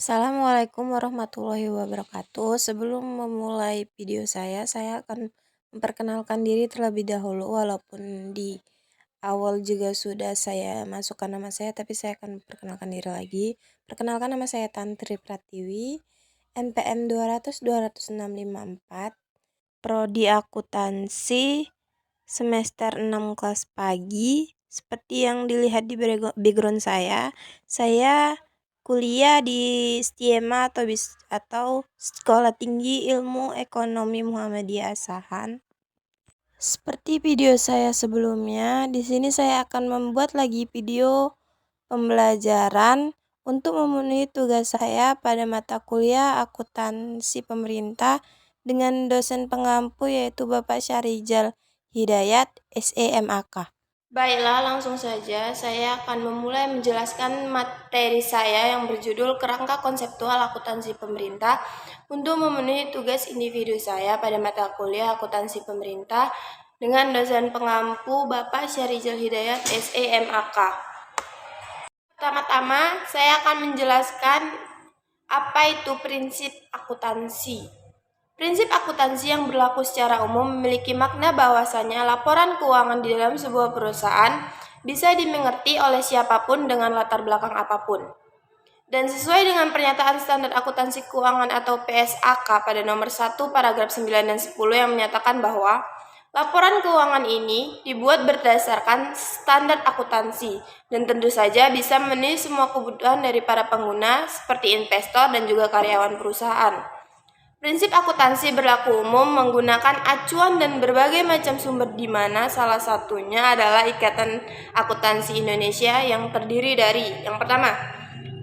Assalamualaikum warahmatullahi wabarakatuh. Sebelum memulai video saya akan memperkenalkan diri terlebih dahulu, walaupun di awal juga sudah saya masukkan nama saya, tapi saya akan memperkenalkan diri lagi. Perkenalkan, nama saya Tantri Pratiwi, NPM 200 20654, Prodi Akuntansi, semester 6 kelas pagi. Seperti yang dilihat di background saya kuliah di STIEMA atau Sekolah Tinggi Ilmu Ekonomi Muhammadiyah Asahan. Seperti video saya sebelumnya, di sini saya akan membuat lagi video pembelajaran untuk memenuhi tugas saya pada mata kuliah akuntansi pemerintah dengan dosen pengampu yaitu Bapak Syahrizal Hidayat, SEMAK. Baiklah, langsung saja saya akan memulai menjelaskan materi saya yang berjudul Kerangka Konseptual Akuntansi Pemerintah untuk memenuhi tugas individu saya pada mata kuliah akuntansi pemerintah dengan dosen pengampu Bapak Syahrizal Hidayat, SEMAK. Pertama-tama, saya akan menjelaskan apa itu prinsip akuntansi. Prinsip akuntansi yang berlaku secara umum memiliki makna bahwasanya laporan keuangan di dalam sebuah perusahaan bisa dimengerti oleh siapapun dengan latar belakang apapun. Dan sesuai dengan pernyataan standar akuntansi keuangan atau PSAK pada nomor 1 paragraf 9 dan 10 yang menyatakan bahwa laporan keuangan ini dibuat berdasarkan standar akuntansi dan tentu saja bisa memenuhi semua kebutuhan dari para pengguna seperti investor dan juga karyawan perusahaan. Prinsip akuntansi berlaku umum menggunakan acuan dan berbagai macam sumber di mana salah satunya adalah Ikatan Akuntansi Indonesia yang terdiri dari yang pertama,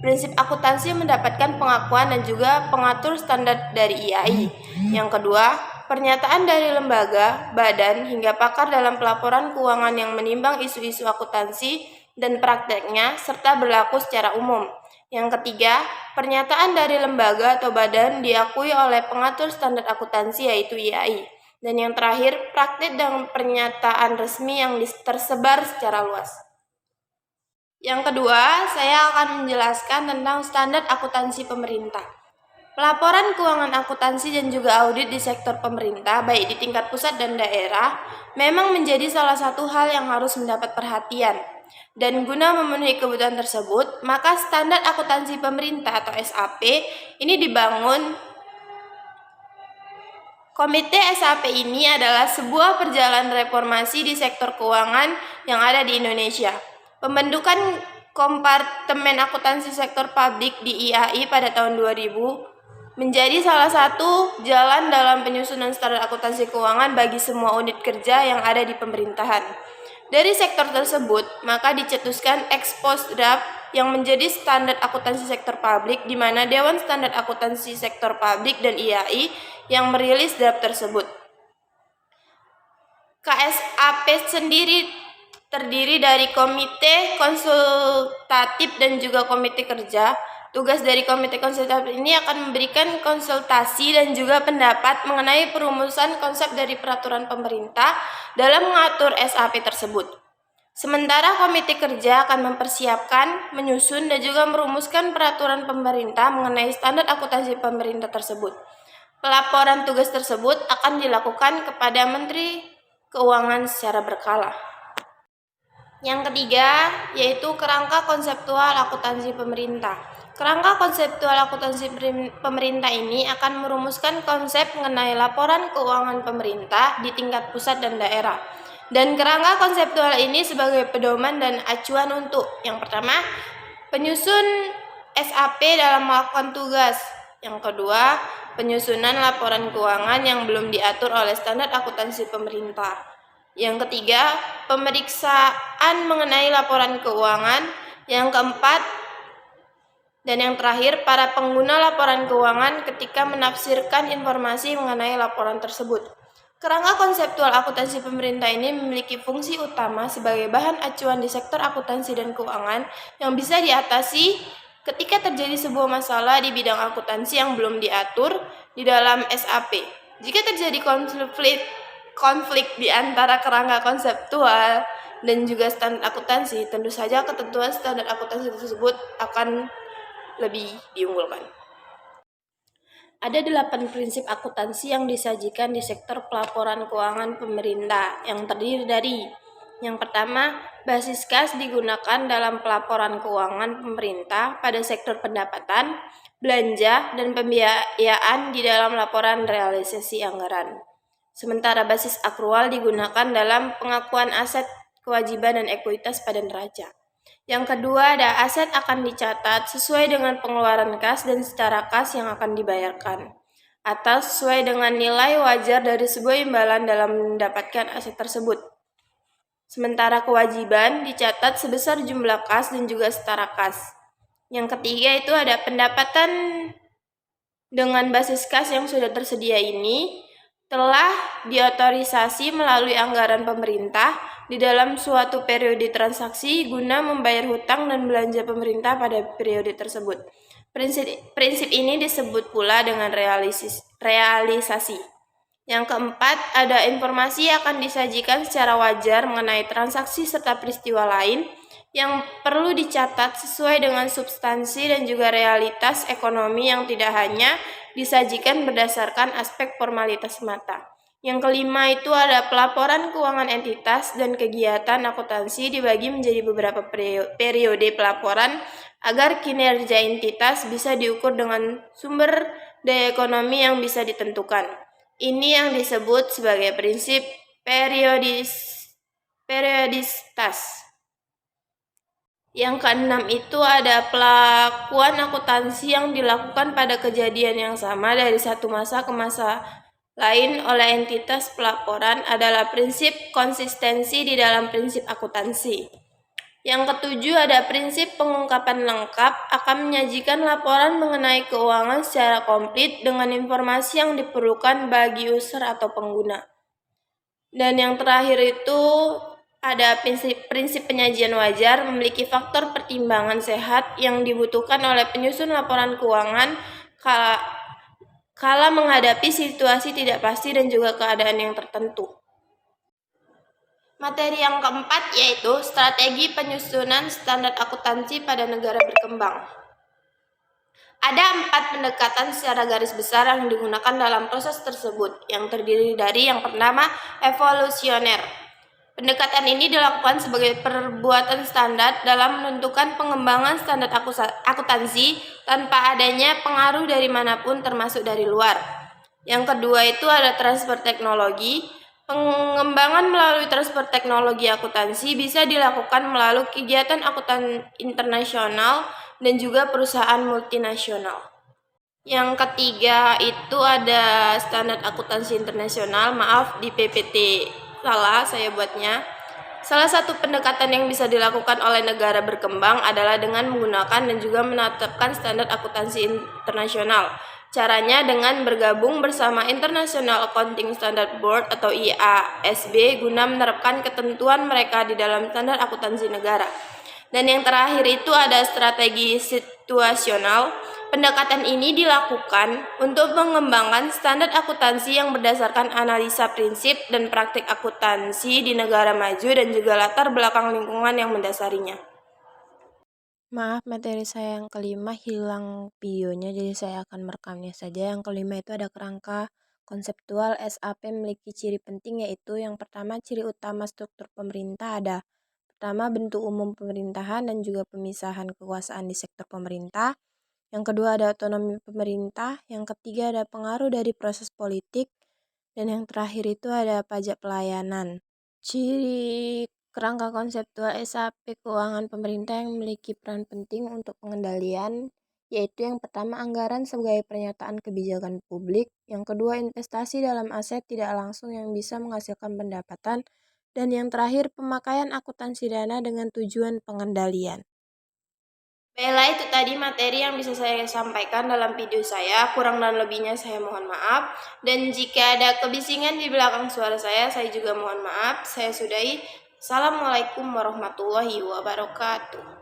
prinsip akuntansi mendapatkan pengakuan dan juga pengatur standar dari IAI. Yang kedua, pernyataan dari lembaga, badan, hingga pakar dalam pelaporan keuangan yang menimbang isu-isu akuntansi dan prakteknya serta berlaku secara umum. Yang ketiga, pernyataan dari lembaga atau badan diakui oleh pengatur standar akuntansi yaitu IAI. Dan yang terakhir, praktek dan pernyataan resmi yang tersebar secara luas. Yang kedua, saya akan menjelaskan tentang standar akuntansi pemerintah. Pelaporan keuangan akuntansi dan juga audit di sektor pemerintah, baik di tingkat pusat dan daerah, memang menjadi salah satu hal yang harus mendapat perhatian. Dan guna memenuhi kebutuhan tersebut, maka standar akuntansi pemerintah atau SAP ini dibangun. Komite SAP ini adalah sebuah perjalanan reformasi di sektor keuangan yang ada di Indonesia. Pembentukan Kompartemen Akuntansi Sektor Publik di IAI pada tahun 2000 menjadi salah satu jalan dalam penyusunan standar akuntansi keuangan bagi semua unit kerja yang ada di pemerintahan. Dari sektor tersebut, maka dicetuskan ex post draft yang menjadi standar akuntansi sektor publik, di mana Dewan Standar Akuntansi Sektor Publik dan IAI yang merilis draft tersebut. KSAP sendiri terdiri dari komite konsultatif dan juga komite kerja. Tugas dari komite konsultatif ini akan memberikan konsultasi dan juga pendapat mengenai perumusan konsep dari peraturan pemerintah dalam mengatur SAP tersebut. Sementara komite kerja akan mempersiapkan, menyusun, dan juga merumuskan peraturan pemerintah mengenai standar akuntansi pemerintah tersebut. Pelaporan tugas tersebut akan dilakukan kepada Menteri Keuangan secara berkala. Yang ketiga, yaitu kerangka konseptual akuntansi pemerintah. Kerangka konseptual akuntansi pemerintah ini akan merumuskan konsep mengenai laporan keuangan pemerintah di tingkat pusat dan daerah. Dan kerangka konseptual ini sebagai pedoman dan acuan untuk yang pertama, penyusun SAP dalam melakukan tugas. Yang kedua, penyusunan laporan keuangan yang belum diatur oleh standar akuntansi pemerintah. Yang ketiga, pemeriksaan mengenai laporan keuangan. Yang keempat, dan yang terakhir, para pengguna laporan keuangan ketika menafsirkan informasi mengenai laporan tersebut. Kerangka konseptual akuntansi pemerintah ini memiliki fungsi utama sebagai bahan acuan di sektor akuntansi dan keuangan yang bisa diatasi ketika terjadi sebuah masalah di bidang akuntansi yang belum diatur di dalam SAP. Jika terjadi konflik di antara kerangka konseptual dan juga standar akuntansi, tentu saja ketentuan standar akuntansi tersebut akan lebih diunggulkan. Ada 8 prinsip akuntansi yang disajikan di sektor pelaporan keuangan pemerintah yang terdiri dari: yang pertama, basis kas digunakan dalam pelaporan keuangan pemerintah pada sektor pendapatan, belanja, dan pembiayaan di dalam laporan realisasi anggaran. Sementara basis akrual digunakan dalam pengakuan aset, kewajiban, dan ekuitas pada neraca. Yang kedua, ada aset akan dicatat sesuai dengan pengeluaran kas dan secara kas yang akan dibayarkan, atau sesuai dengan nilai wajar dari sebuah imbalan dalam mendapatkan aset tersebut. Sementara kewajiban dicatat sebesar jumlah kas dan juga setara kas. Yang ketiga itu ada pendapatan dengan basis kas yang sudah tersedia ini telah diotorisasi melalui anggaran pemerintah di dalam suatu periode transaksi guna membayar hutang dan belanja pemerintah pada periode tersebut. Prinsip ini disebut pula dengan realisasi. Yang keempat, ada informasi akan disajikan secara wajar mengenai transaksi serta peristiwa lain yang perlu dicatat sesuai dengan substansi dan juga realitas ekonomi yang tidak hanya disajikan berdasarkan aspek formalitas semata. Yang kelima itu ada pelaporan keuangan entitas dan kegiatan akuntansi dibagi menjadi beberapa periode pelaporan agar kinerja entitas bisa diukur dengan sumber daya ekonomi yang bisa ditentukan. Ini yang disebut sebagai prinsip periodisitas. Yang keenam itu ada pelakuan akuntansi yang dilakukan pada kejadian yang sama dari satu masa ke masa lain oleh entitas pelaporan adalah prinsip konsistensi di dalam prinsip akuntansi. Yang ketujuh ada prinsip pengungkapan lengkap akan menyajikan laporan mengenai keuangan secara komplit dengan informasi yang diperlukan bagi user atau pengguna. Dan yang terakhir itu ada prinsip penyajian wajar memiliki faktor pertimbangan sehat yang dibutuhkan oleh penyusun laporan keuangan kala menghadapi situasi tidak pasti dan juga keadaan yang tertentu. Materi yang keempat yaitu strategi penyusunan standar akuntansi pada negara berkembang. Ada 4 pendekatan secara garis besar yang digunakan dalam proses tersebut, yang terdiri dari yang pertama, evolusioner. Pendekatan ini dilakukan sebagai perbuatan standar dalam menentukan pengembangan standar akuntansi tanpa adanya pengaruh dari manapun termasuk dari luar. Yang kedua itu ada transfer teknologi. Pengembangan melalui transfer teknologi akuntansi bisa dilakukan melalui kegiatan akuntan internasional dan juga perusahaan multinasional. Yang ketiga itu ada standar akuntansi internasional. Maaf, di PPT salah saya buatnya. Salah satu pendekatan yang bisa dilakukan oleh negara berkembang adalah dengan menggunakan dan juga menetapkan standar akuntansi internasional. Caranya dengan bergabung bersama International Accounting Standard Board atau IASB guna menerapkan ketentuan mereka di dalam standar akuntansi negara. Dan yang terakhir itu ada strategi situasional. Pendekatan ini dilakukan untuk mengembangkan standar akuntansi yang berdasarkan analisa prinsip dan praktik akuntansi di negara maju dan juga latar belakang lingkungan yang mendasarinya. Maaf, materi saya yang kelima hilang videonya, jadi saya akan merekamnya saja. Yang kelima itu ada kerangka konseptual SAP memiliki ciri penting, yaitu yang pertama, ciri utama struktur pemerintah ada pertama, bentuk umum pemerintahan dan juga pemisahan kekuasaan di sektor pemerintah. Yang kedua ada otonomi pemerintah. Yang ketiga ada pengaruh dari proses politik. Dan yang terakhir itu ada pajak pelayanan. Ciri kerangka konseptual SAP keuangan pemerintah yang memiliki peran penting untuk pengendalian, yaitu yang pertama anggaran sebagai pernyataan kebijakan publik, yang kedua investasi dalam aset tidak langsung yang bisa menghasilkan pendapatan, dan yang terakhir pemakaian akuntansi dana dengan tujuan pengendalian. Baiklah, itu tadi materi yang bisa saya sampaikan dalam video saya. Kurang dan lebihnya saya mohon maaf. Dan jika ada kebisingan di belakang suara saya juga mohon maaf. Saya sudahi. Assalamualaikum warahmatullahi wabarakatuh.